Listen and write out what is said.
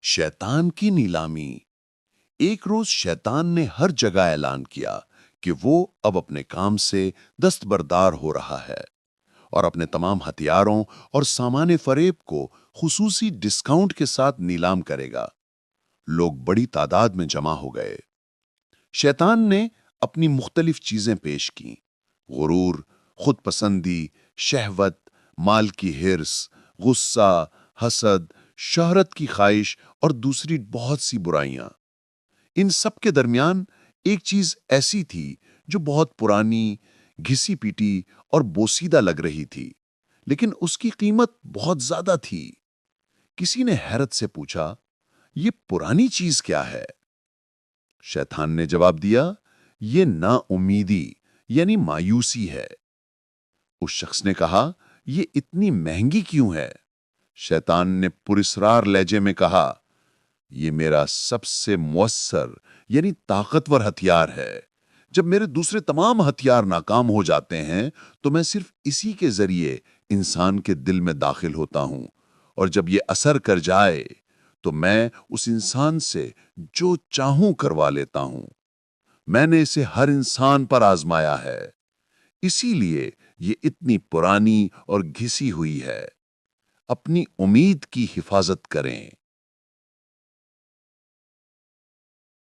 शैतान की नीलामी। एक रोज शैतान ने हर जगह ऐलान किया कि वो अब अपने काम से दस्तबरदार हो रहा है और अपने तमाम हथियारों और सामान फरेब को खुसूसी डिस्काउंट के साथ नीलाम करेगा। लोग बड़ी तादाद में जमा हो गए। शैतान ने अपनी मुख्तलिफ चीजें पेश की। गुरूर, खुद पसंदी, शहवत, माल की हिर्स, गुस्सा, हसद, शोहरत की ख्वाहिश और दूसरी बहुत सी बुराइयां। इन सब के दरमियान एक चीज ऐसी थी जो बहुत पुरानी, घिसी पीटी और बोसीदा लग रही थी, लेकिन उसकी कीमत बहुत ज्यादा थी। किसी ने हैरत से पूछा, ये पुरानी चीज क्या है? शैतान ने जवाब दिया, ये नाउमीदी यानी मायूसी है। उस शख्स ने कहा, ये इतनी महंगी क्यों है? शैतान ने पुरस्रार लहजे में कहा, ये मेरा सबसे मुअस्सर यानी ताकतवर हथियार है। जब मेरे दूसरे तमाम हथियार नाकाम हो जाते हैं तो मैं सिर्फ इसी के जरिए इंसान के दिल में दाखिल होता हूं, और जब ये असर कर जाए तो मैं उस इंसान से जो चाहूं करवा लेता हूं। मैंने इसे हर इंसान पर आजमाया है, इसीलिए ये इतनी पुरानी और घिसी हुई है। अपनी उम्मीद की हिफाजत करें।